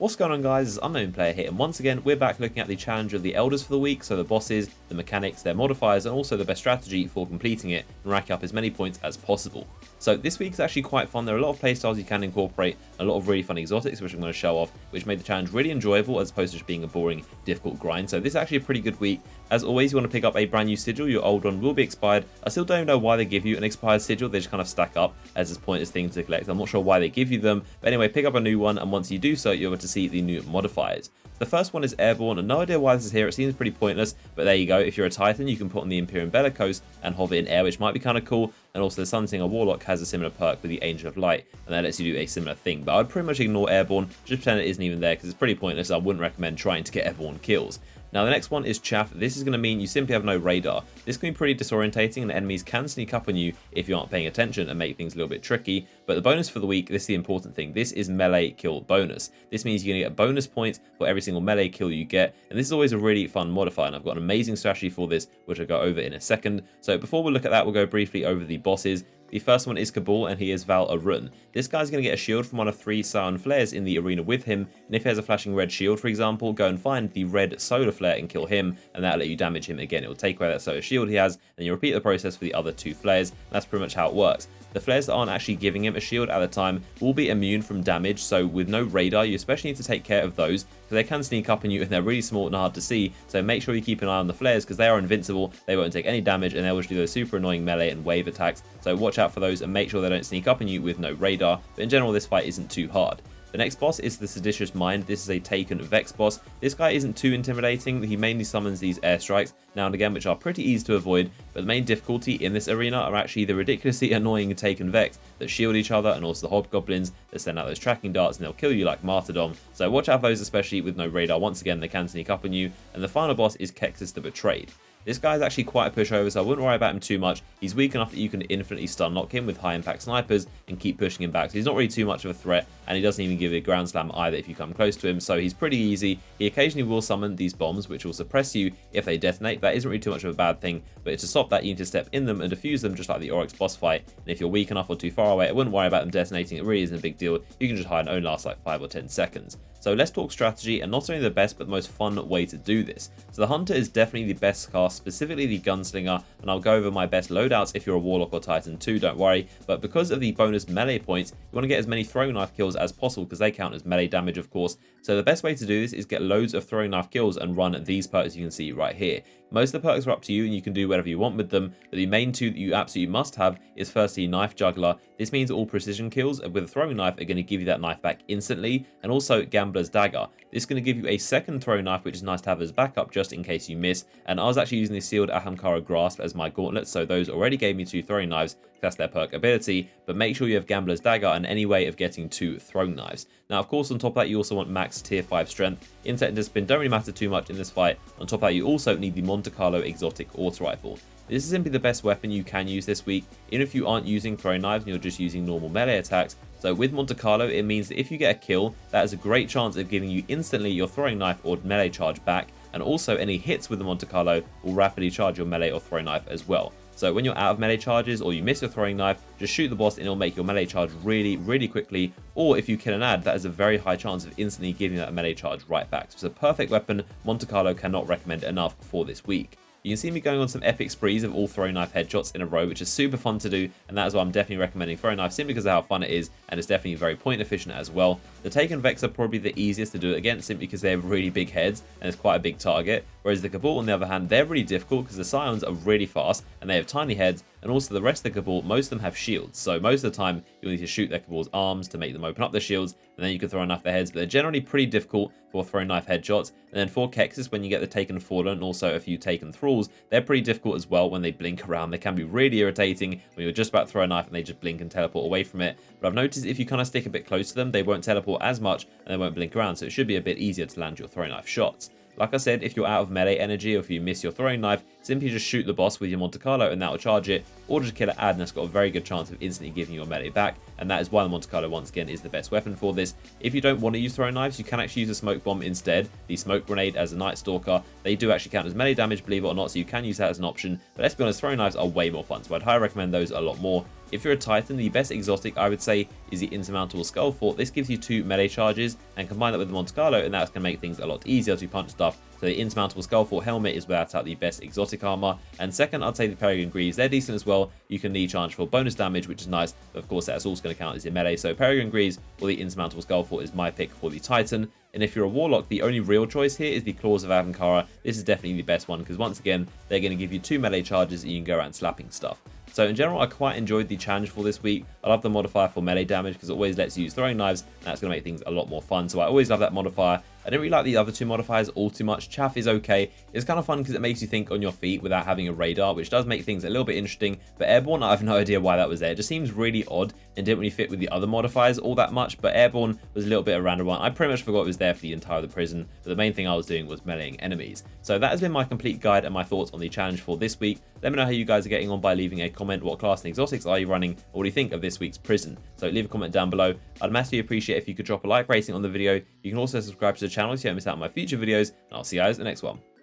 What's going on, guys? It's Unknown Player here, and once again we're back looking at the challenge of the Elders for the week, so the bosses, the mechanics, their modifiers, and also the best strategy for completing it and racking up as many points as possible. So this week is actually quite fun. There are a lot of playstyles you can incorporate, a lot of really fun exotics which I'm going to show off, which made the challenge really enjoyable as opposed to just being a boring, difficult grind. So this is actually a pretty good week. As always, you want to pick up a brand new sigil. Your old one will be expired. I still don't know why they give you an expired sigil. They just kind of stack up as this pointless thing to collect. I'm not sure why they give you them, but anyway, pick up a new one, and once you do so, you're able to see the new modifiers. The first one is Airborne, and no idea why this is here. It seems pretty pointless, but there you go. If you're a Titan, you can put on the Imperium Bellicose and hover in air, which might be kind of cool. And also the Sunsinger Warlock has a similar perk with the Angel of Light, and that lets you do a similar thing. But I'd pretty much ignore Airborne, just pretend it isn't even there because it's pretty pointless. I wouldn't recommend trying to get Airborne kills. Now the next one is Chaff. This is going to mean you simply have no radar. This can be pretty disorientating, and enemies can sneak up on you if you aren't paying attention and make things a little bit tricky. But the bonus for the week, this is the important thing, this is melee kill bonus. This means you're going to get bonus points for every single melee kill you get, and this is always a really fun modifier, and I've got an amazing strategy for this, which I'll go over in a second. So before we look at that, we'll go briefly over the bosses. The first one is Cabal, and he is Val aru'un. This guy's going to get a shield from one of 3 Scion Flares in the arena with him, and if he has a flashing red shield, for example, go and find the red solar flare and kill him, and that'll let you damage him again. It will take away that solar shield he has, and you repeat the process for the other 2 flares, and that's pretty much how it works. The flares that aren't actually giving him a shield at the time will be immune from damage, so with no radar, you especially need to take care of those, because they can sneak up on you and they're really small and hard to see, so make sure you keep an eye on the flares, because they are invincible, they won't take any damage, and they will just do those super annoying melee and wave attacks, so watch out for those and make sure they don't sneak up on you with no radar, but in general this fight isn't too hard. The next boss is the Seditious Mind. This is a Taken Vex boss. This guy isn't too intimidating. He mainly summons these airstrikes now and again, which are pretty easy to avoid, but the main difficulty in this arena are actually the ridiculously annoying Taken Vex that shield each other, and also the Hobgoblins that send out those tracking darts and they'll kill you like Martyrdom. So watch out for those, especially with no radar. Once again, they can sneak up on you. And the final boss is Cactus the Betrayed. This guy is actually quite a pushover, so I wouldn't worry about him too much. He's weak enough that you can infinitely stun lock him with high impact snipers and keep pushing him back. So he's not really too much of a threat, and he doesn't even give you a ground slam either if you come close to him, so he's pretty easy. He occasionally will summon these bombs, which will suppress you if they detonate. That isn't really too much of a bad thing, but to stop that, you need to step in them and defuse them just like the Oryx boss fight. And if you're weak enough or too far away, I wouldn't worry about them detonating. It really isn't a big deal. You can just hide and only last like 5 or 10 seconds. So let's talk strategy, and not only the best but the most fun way to do this. So the Hunter is definitely the best cast, specifically the Gunslinger, and I'll go over my best loadouts if you're a Warlock or Titan too, don't worry. But because of the bonus melee points, you want to get as many throwing knife kills as possible because they count as melee damage, of course. So the best way to do this is get loads of throwing knife kills and run these perks you can see right here. Most of the perks are up to you and you can do whatever you want with them, but the main 2 that you absolutely must have is firstly Knife Juggler. This means all precision kills with a throwing knife are going to give you that knife back instantly, and also Gambler's Dagger. This is going to give you a second throwing knife, which is nice to have as backup just in case you miss. And I was actually using the Sealed Ahamkara Grasp as my gauntlet, so those already gave me 2 throwing knives. That's their perk ability, but make sure you have Gambler's Dagger and any way of getting 2 throwing knives. Now, of course, on top of that, you also want max tier 5 strength. Intellect and discipline don't really matter too much in this fight. On top of that, you also need the Monte Carlo exotic auto rifle. This is simply the best weapon you can use this week, even if you aren't using throwing knives and you're just using normal melee attacks. So with Monte Carlo, it means that if you get a kill, that is a great chance of giving you instantly your throwing knife or melee charge back, and also any hits with the Monte Carlo will rapidly charge your melee or throwing knife as well. So when you're out of melee charges or you miss your throwing knife, just shoot the boss and it'll make your melee charge really quickly. Or if you kill an ad, that is a very high chance of instantly giving that melee charge right back. So it's a perfect weapon. Monte Carlo cannot recommend enough for this week. You can see me going on some epic sprees of all throwing knife headshots in a row, which is super fun to do, and that is why I'm definitely recommending throwing knife simply because of how fun it is, and it's definitely very point efficient as well. The Taken Vex are probably the easiest to do it against simply because they have really big heads and it's quite a big target, whereas the Cabal on the other hand, they're really difficult because the Scions are really fast and they have tiny heads, and also the rest of the Cabal, most of them have shields, so most of the time you'll need to shoot their Cabal's arms to make them open up their shields, and then you can throw enough their heads, but they're generally pretty difficult for throwing knife headshots. And then for Kexus, when you get the Taken Fallen and also a few Taken Thralls, they're pretty difficult as well when they blink around. They can be really irritating when you're just about to throw a knife and they just blink and teleport away from it. But I've noticed if you kind of stick a bit close to them, they won't teleport as much and they won't blink around, so it should be a bit easier to land your throwing knife shots. Like I said, if you're out of melee energy or if you miss your throwing knife, simply just shoot the boss with your Monte Carlo and that will charge it, or just kill an ad and that's got a very good chance of instantly giving your melee back, and that is why the Monte Carlo once again is the best weapon for this. If you don't want to use throwing knives, you can actually use a smoke bomb instead. The smoke grenade as a Night Stalker, they do actually count as melee damage, believe it or not, so you can use that as an option, but let's be honest, throwing knives are way more fun, so I'd highly recommend those a lot more. If you're a Titan, the best exotic I would say is the Insurmountable Skull Fort. This gives you 2 melee charges, and combine that with the Monte and that's going to make things a lot easier to punch stuff. So the Insurmountable Skull Fort helmet is without doubt the best exotic armor. And second, I'd say the Peregrine Greaves. They're decent as well. You can knee charge for bonus damage, which is nice. But of course, that's also going to count as your melee. So Peregrine Greaves or the Insurmountable Skull Fort is my pick for the Titan. And if you're a Warlock, the only real choice here is the Claws of Ahamkara. This is definitely the best one because once again, they're going to give you 2 melee charges and you can go around slapping stuff. So in general, I quite enjoyed the challenge for this week. I love the modifier for melee damage because it always lets you use throwing knives, and that's going to make things a lot more fun. So I always love that modifier. I didn't really like the other 2 modifiers all too much. Chaff is okay. It's kind of fun because it makes you think on your feet without having a radar, which does make things a little bit interesting. But Airborne, I have no idea why that was there. It just seems really odd and didn't really fit with the other modifiers all that much. But Airborne was a little bit of a random one. I pretty much forgot it was there for the entire of the prison. But the main thing I was doing was meleeing enemies. So that has been my complete guide and my thoughts on the challenge for this week. Let me know how you guys are getting on by leaving a comment. What class and exotics are you running? Or what do you think of this week's prison? So leave a comment down below. I'd massively appreciate if you could drop a like rating on the video. You can also subscribe to the channel so you don't miss out on my future videos. And I'll see you guys in the next one.